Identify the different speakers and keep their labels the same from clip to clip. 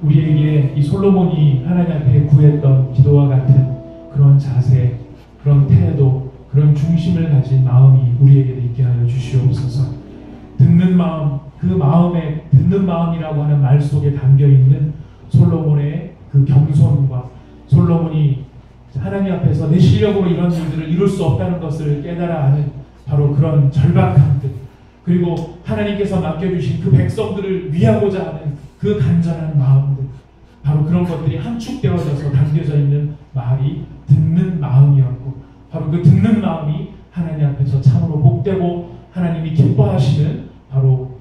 Speaker 1: 우리에게 이 솔로몬이 하나님 앞에 구했던 기도와 같은 그런 자세, 그런 태도, 그런 중심을 가진 마음이 우리에게도 있게 하여 주시옵소서. 듣는 마음, 그 마음에 듣는 마음이라고 하는 말 속에 담겨있는 솔로몬의 그 겸손과 솔로몬이 하나님 앞에서 내 실력으로 이런 일들을 이룰 수 없다는 것을 깨달아 아는 바로 그런 절박함들, 그리고 하나님께서 맡겨주신 그 백성들을 위하고자 하는 그 간절한 마음들, 바로 그런 것들이 함축되어져서 담겨져 있는 말이 듣는 마음이었고, 바로 그 듣는 마음이 하나님 앞에서 참으로 복되고 하나님이 기뻐하시는 바로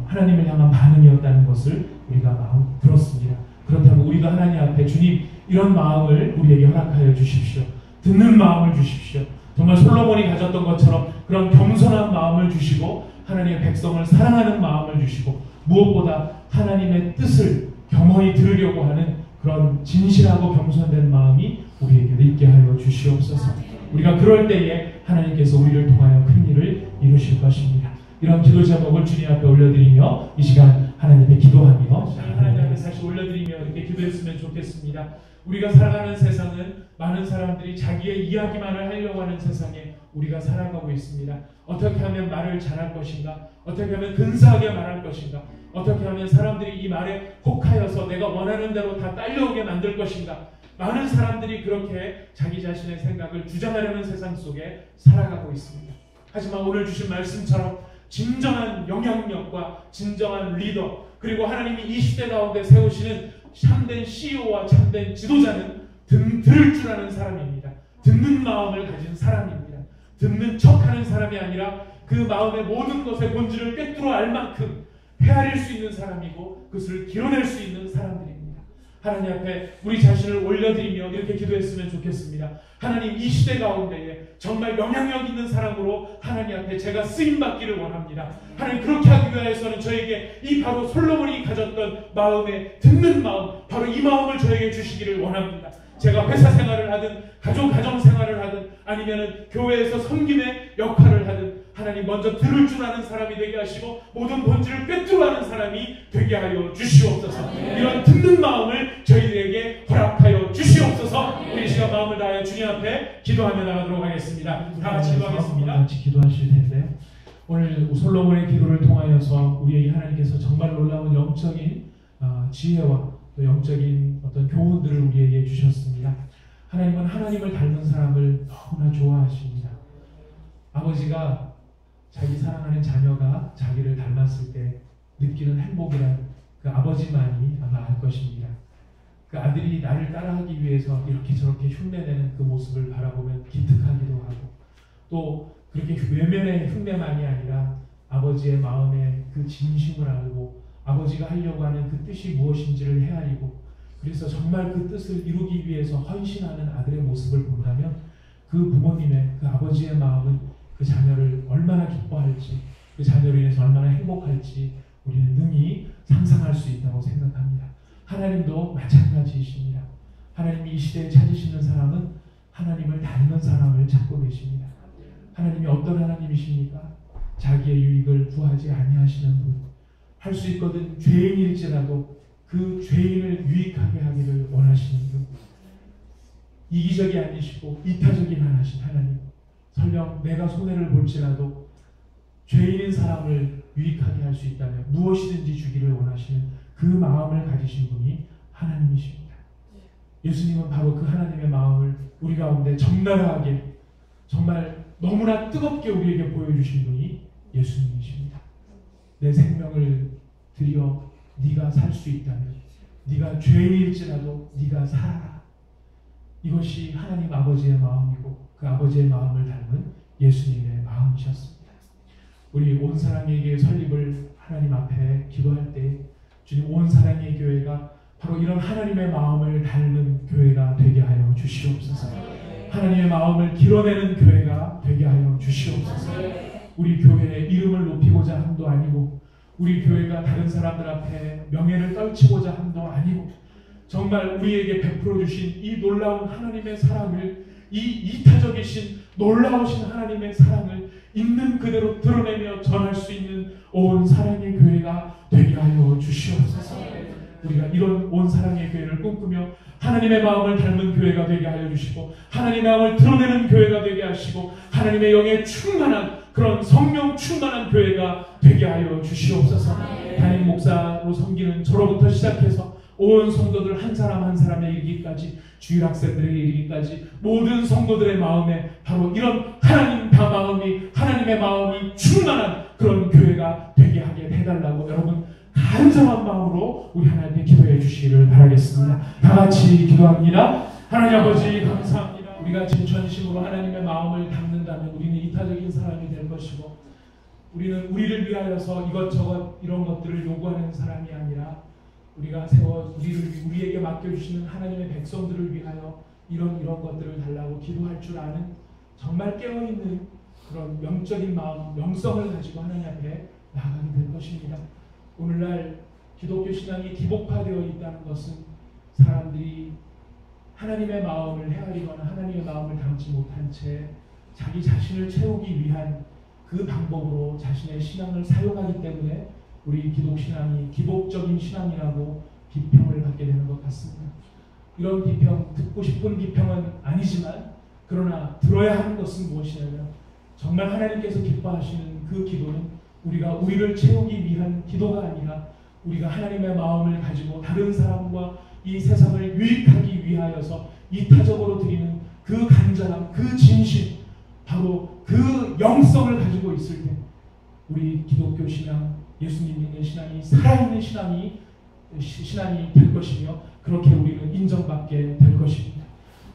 Speaker 1: 하나님을 향한 반응이었다는 것을 우리가 마음 들었습니다. 그렇다면 우리도 하나님 앞에 주님 이런 마음을 우리에게 허락하여 주십시오. 듣는 마음을 주십시오. 정말 솔로몬이 가졌던 것처럼 그런 겸손한 마음을 주시고 하나님의 백성을 사랑하는 마음을 주시고 무엇보다 하나님의 뜻을 겸허히 들으려고 하는 그런 진실하고 겸손된 마음이 우리에게도 있게 하여 주시옵소서. 우리가 그럴 때에 하나님께서 우리를 통하여 큰 일을 이루실 것입니다. 이런 기도 제목을 주님 앞에 올려드리며 이 시간 하나님 앞에 기도하며 하나님 앞에 다시 올려드리며 이렇게 기도했으면 좋겠습니다. 우리가 살아가는 세상은 많은 사람들이 자기의 이야기만을 하려고 하는 세상에 우리가 살아가고 있습니다. 어떻게 하면 말을 잘할 것인가? 어떻게 하면 근사하게 말할 것인가? 어떻게 하면 사람들이 이 말에 혹하여서 내가 원하는 대로 다 딸려오게 만들 것인가? 많은 사람들이 그렇게 자기 자신의 생각을 주장하려는 세상 속에 살아가고 있습니다. 하지만 오늘 주신 말씀처럼 진정한 영향력과 진정한 리더, 그리고 하나님이 이 시대 가운데 세우시는 참된 CEO와 참된 지도자는 들을 줄 아는 사람입니다. 듣는 마음을 가진 사람입니다. 듣는 척하는 사람이 아니라 그 마음의 모든 것의 본질을 꿰뚫어 알 만큼 헤아릴 수 있는 사람이고 그것을 기뤄낼 수 있는 사람들입니다. 하나님 앞에 우리 자신을 올려드리며 이렇게 기도했으면 좋겠습니다. 하나님, 이 시대 가운데에 정말 영향력 있는 사람으로 하나님 앞에 제가 쓰임받기를 원합니다. 하나님, 그렇게 하기 위해서는 저에게 이 바로 솔로몬이 가졌던 마음에 듣는 마음, 바로 이 마음을 저에게 주시기를 원합니다. 제가 회사 생활을 하든 가정 생활을 하든 아니면은 교회에서 섬김의 역할을 하든 하나님 먼저 들을 줄 아는 사람이 되게 하시고 모든 본질을 꿰뚫어 아는 사람이 되게 하여 주시옵소서. 이런 듣는 마음을 저희들에게 허락하여 주시옵소서. 우리 시간 마음을 다하여 주님 앞에 기도하며 나가도록 하겠습니다. 다 같이 기도하겠습니다. 같이 기도하실 텐데요. 오늘 솔로몬의 기도를 통하여서 우리에게 하나님께서 정말 놀라운 영적인 지혜와 또 영적인 어떤 교훈들을 우리에게 주셨습니다. 하나님은 하나님을 닮은 사람을 너무나 좋아하십니다. 아버지가 자기 사랑하는 자녀가 자기를 닮았을 때 느끼는 행복이란 그 아버지만이 아마 알 것입니다. 그 아들이 나를 따라하기 위해서 이렇게 저렇게 흉내내는 그 모습을 바라보면 기특하기도 하고, 또 그렇게 외면의 흉내만이 아니라 아버지의 마음의 그 진심을 알고 아버지가 하려고 하는 그 뜻이 무엇인지를 헤아리고, 그래서 정말 그 뜻을 이루기 위해서 헌신하는 아들의 모습을 본다면 그 부모님의, 그 아버지의 마음은 그 자녀를 얼마나 기뻐할지, 그 자녀로 인해서 얼마나 행복할지 우리는 능히 상상할 수 있다고 생각합니다. 하나님도 마찬가지이십니다. 하나님이 이 시대에 찾으시는 사람은 하나님을 닮은 사람을 찾고 계십니다. 하나님이 어떤 하나님이십니까? 자기의 유익을 구하지 아니하시는 분. 할 수 있거든 죄인일지라도 그 죄인을 유익하게 하기를 원하시는 분. 이기적이 아니시고 이타적인 하나님. 설령 내가 손해를 볼지라도 죄인인 사람을 유익하게 할 수 있다면 무엇이든지 주기를 원하시는 그 마음을 가지신 분이 하나님이십니다. 예수님은 바로 그 하나님의 마음을 우리 가운데 적나라하게, 정말 너무나 뜨겁게 우리에게 보여주신 분이 예수님이십니다. 내 생명을 드려 네가 살 수 있다면, 네가 죄인일지라도 네가 살아라. 이것이 하나님 아버지의 마음이고 그 아버지의 마음을 닮은 예수님의 마음이셨습니다. 우리 온 사랑의 교회 설립을 하나님 앞에 기도할 때 주님, 온 사랑의 교회가 바로 이런 하나님의 마음을 닮은 교회가 되게 하여 주시옵소서. 하나님의 마음을 기뤄내는 교회가 되게 하여 주시옵소서. 우리 교회의 이름을 높이고자 함도 아니고, 우리 교회가 다른 사람들 앞에 명예를 떨치고자 함도 아니고, 정말 우리에게 베풀어 주신 이 놀라운 하나님의 사랑을, 이 이타적이신 놀라우신 하나님의 사랑을 있는 그대로 드러내며 전할 수 있는 온 사랑의 교회가 되게 하여 주시옵소서. 우리가 이런 온 사랑의 교회를 꿈꾸며 하나님의 마음을 닮은 교회가 되게 하여 주시고 하나님의 마음을 드러내는 교회가 되게 하시고 하나님의 영에 충만한 그런 성령 충만한 교회가 되게 하여 주시옵소서. 담임 목사로 섬기는 저로부터 시작해서 온 성도들 한 사람 한 사람에 이르기까지 주일 학생들에게 이르기까지 모든 성도들의 마음에 바로 이런 하나님의 마음이 충만한 그런 교회가 되게 하게 해달라고 여러분 간절한 마음으로 우리 하나님께 기도해 주시기를 바라겠습니다. 다 같이 기도합니다. 하나님 아버지 감사합니다. 우리가 진천심으로 하나님의 마음을 담는다면 우리는 이타적인 사람이 될 것이고 우리는 우리를 위하여서 이것저것 이런 것들을 요구하는 사람이 아니라 우리가 세워 우리에게 맡겨주시는 하나님의 백성들을 위하여 이런 것들을 달라고 기도할 줄 아는 정말 깨어있는 그런 영적인 마음, 영성을 가지고 하나님 앞에 나아가게 될 것입니다. 오늘날 기독교 신앙이 기복화되어 있다는 것은 사람들이 하나님의 마음을 헤아리거나 하나님의 마음을 담지 못한 채 자기 자신을 채우기 위한 그 방법으로 자신의 신앙을 사용하기 때문에 우리 기독신앙이 기복적인 신앙이라고 비평을 받게 되는 것 같습니다. 이런 비평, 듣고 싶은 비평은 아니지만 그러나 들어야 하는 것은 무엇이냐면 정말 하나님께서 기뻐하시는 그 기도는 우리가 우리를 채우기 위한 기도가 아니라 우리가 하나님의 마음을 가지고 다른 사람과 이 세상을 유익하기 위하여서 이타적으로 드리는 그 간절함, 그 진심, 바로 그 영성을 가지고 있을 때 우리 기독교 신앙, 예수님 믿는 신앙이 살아있는 신앙이 될 것이며 그렇게 우리는 인정받게 될 것입니다.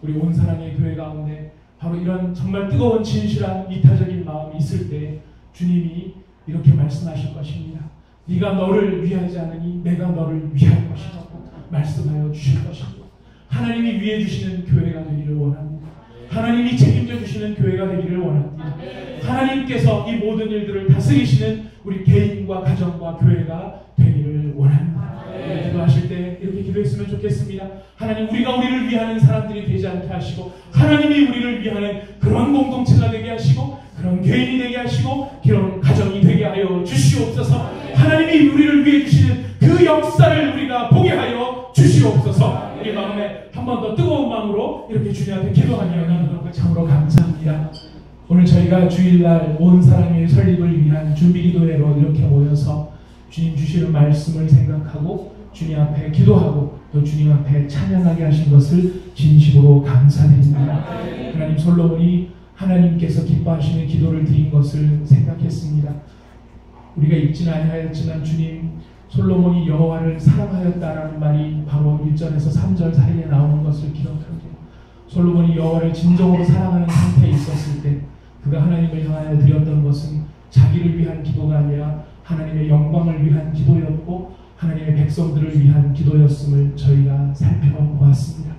Speaker 1: 우리 온 사랑의 교회 가운데 바로 이런 정말 뜨거운 진실한 이타적인 마음이 있을 때 주님이 이렇게 말씀하실 것입니다. 네가 너를 위하지 않으니 내가 너를 위할 것이라고 말씀하여 주실 것입니다. 하나님이 위해 주시는 교회가 되기를 원합니다. 하나님이 책임져 주시는 교회가 되기를 원합니다. 하나님께서 이 모든 일들을 다스리시는 우리 개인과 가정과 교회가 되기를 원합니다. 기도하실 때 이렇게 기도했으면 좋겠습니다. 하나님, 우리가 우리를 위하는 사람들이 되지 않게 하시고 하나님이 우리를 위하는 그런 공동체가 되게 하시고 그런 개인이 되게 하시고 그런 가정이 되게 하여 주시옵소서. 하나님이 우리를 위해 주시는 그 역사를 우리가 보게 하여 주시옵소서. 우리 마음에 한 번 더 뜨거운 마음으로 이렇게 주님 앞에 기도하며 참으로 감사합니다. 오늘 저희가 주일날 온 사랑의 설립을 위한 준비기도회로 이렇게 모여서 주님 주시는 말씀을 생각하고 주님 앞에 기도하고 또 주님 앞에 찬양하게 하신 것을 진심으로 감사드립니다. 하나님, 솔로몬이 하나님께서 기뻐하시는 기도를 드린 것을 생각했습니다. 우리가 읽지는 아니하였지만 주님, 솔로몬이 여호와를 사랑하였다라는 말이 바로 1절에서 3절 사이에 나오는 것을 기억합니다. 솔로몬이 여호와를 진정으로 사랑하는 상태에 있었을 때 그가 하나님을 향하여 드렸던 것은 자기를 위한 기도가 아니라 하나님의 영광을 위한 기도였고 하나님의 백성들을 위한 기도였음을 저희가 살펴보았습니다.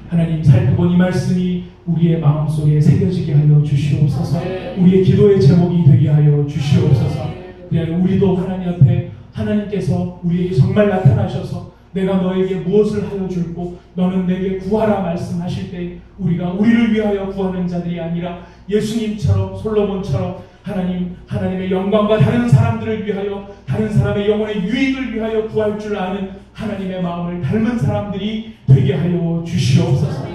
Speaker 1: 하나님, 살펴본 이 말씀이 우리의 마음속에 새겨지게 하여 주시옵소서. 우리의 기도의 제목이 되게 하여 주시옵소서. 그리하여 우리도 하나님 앞에 하나님께서 우리에게 정말 나타나셔서 내가 너에게 무엇을 하여 줄고 너는 내게 구하라 말씀하실 때 우리가 우리를 위하여 구하는 자들이 아니라 예수님처럼 솔로몬처럼 하나님의 영광과 다른 사람들을 위하여 다른 사람의 영혼의 유익을 위하여 구할 줄 아는 하나님의 마음을 닮은 사람들이 되게 하여 주시옵소서.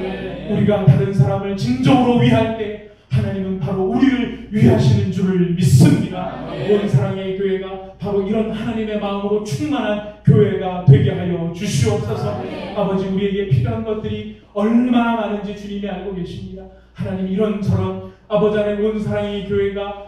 Speaker 1: 우리가 다른 사람을 진정으로 위할 때 하나님은 바로 우리를 위하시는 줄을 믿습니다. 온 사랑의 교회가 바로 이런 하나님의 마음으로 충만한 교회가 되게 하여 주시옵소서. 아버지, 우리에게 필요한 것들이 얼마나 많은지 주님이 알고 계십니다. 하나님, 이런저런 아버지 안에 온 사랑의 교회가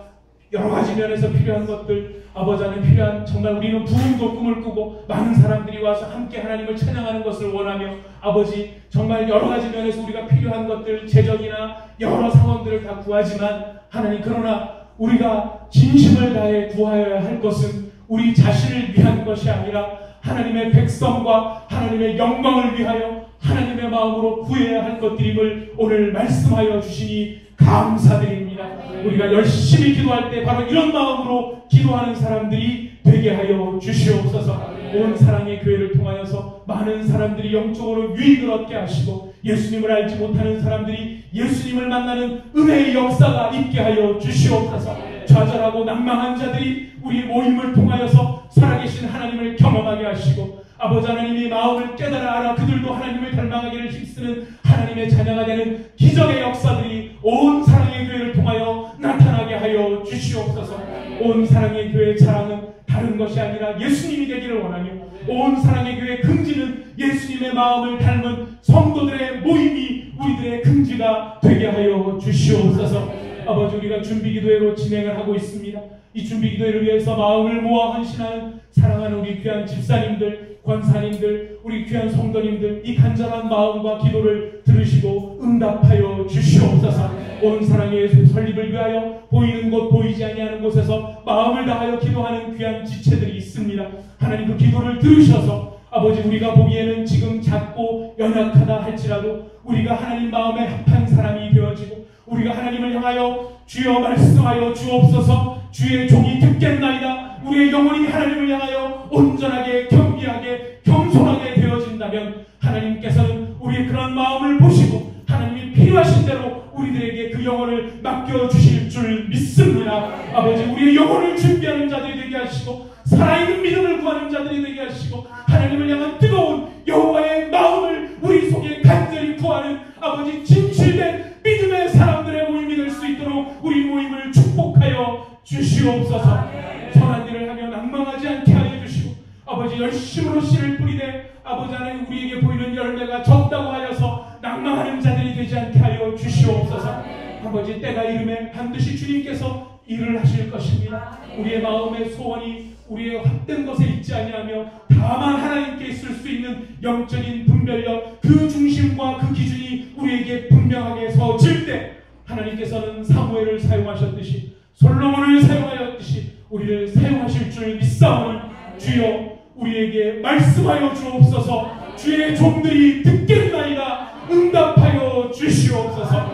Speaker 1: 여러 가지 면에서 필요한 것들, 아버지 안에 필요한, 정말 우리는 부흥도 꿈을 꾸고 많은 사람들이 와서 함께 하나님을 찬양하는 것을 원하며 아버지, 정말 여러 가지 면에서 우리가 필요한 것들, 재정이나 여러 상황들을 다 구하지만 하나님, 그러나 우리가 진심을 다해 구하여야 할 것은 우리 자신을 위한 것이 아니라 하나님의 백성과 하나님의 영광을 위하여 하나님의 마음으로 구해야 할 것들임을 오늘 말씀하여 주시니 감사드립니다. 우리가 열심히 기도할 때 바로 이런 마음으로 기도하는 사람들이 되게 하여 주시옵소서. 온 사랑의 교회를 통하여서 많은 사람들이 영적으로 유익을 얻게 하시고 예수님을 알지 못하는 사람들이 예수님을 만나는 은혜의 역사가 있게 하여 주시옵소서. 좌절하고 낭망한 자들이 우리 모임을 통하여서 살아계신 하나님을 경험하게 하시고 아버지 하나님의 마음을 깨달아 알아 그들도 하나님을 닮아가기를 힘쓰는 하나님의 자녀가 되는 기적의 역사들이 온 사랑의 교회를 통하여 나타나게 하여 주시옵소서. 온 사랑의 교회의 자랑은 다른 것이 아니라 예수님이 되기를 원하며, 온 사랑의 교회의 긍지는 예수님의 마음을 닮은 성도들의 모임이 우리들의 긍지가 되게 하여 주시옵소서. 아버지, 우리가 준비기도회로 진행을 하고 있습니다. 이 준비기도회를 위해서 마음을 모아 헌신하는 사랑하는 우리 귀한 집사님들, 권사님들, 우리 귀한 성도님들, 이 간절한 마음과 기도를 들으시고 응답하여 주시옵소서. 온 사랑의 설립을 위하여 보이는 곳 보이지 아니하는 곳에서 마음을 다하여 기도하는 귀한 지체들이 있습니다. 하나님, 그 기도를 들으셔서 아버지, 우리가 보기에는 지금 작고 연약하다 할지라도 우리가 하나님 마음에 합한 사람이 되어지고, 우리가 하나님을 향하여 주여 말씀하여 주옵소서, 주의 종이 듣겠나이다, 우리의 영혼이 하나님을 향하여 온전하게 겸비하게 겸손하게 되어진다면 하나님께서는 우리의 그런 마음을 보시고 하나님이 필요하신 대로 우리들에게 그 영혼을 맡겨주실 줄 믿습니다. 아버지, 우리의 영혼을 준비하는 자들이 되게 하시고 살아있는 믿음을 구하는 자들이 되게 하시고 하나님을 향한 뜨거운 여호와의 마음을 우리 속에 간절히 구하는 아버지, 진실된 믿음의 사람들의 모임이 될 수 있도록 우리 모임을 축복하여 주시옵소서. 선한 일을 하며 낭망하지 않게 하여 주시고 아버지, 열심으로 씨를 뿌리되 아버지 하나님, 우리에게 보이는 열매가 적다고 하여서 낭망하는 자들이 되지 않게 하여 주시옵소서. 아버지, 때가 이르면 반드시 주님께서 일을 하실 것입니다. 우리의 마음의 소원이 우리의 헛된 것에 있지 아니하며 다만 하나님께 있을 수 있는 영적인 분별력, 그 중심과 그 기준이 우리에게 분명하게 서질 때 하나님께서는 사무엘을 사용하셨듯이 솔로몬을 사용하였듯이 우리를 사용하실 줄 믿사오니 주여 우리에게 말씀하여 주옵소서. 주의 종들이 듣겠나이다 응답하여 주시옵소서.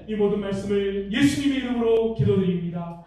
Speaker 1: 이 모든 말씀을 예수님의 이름으로 기도드립니다.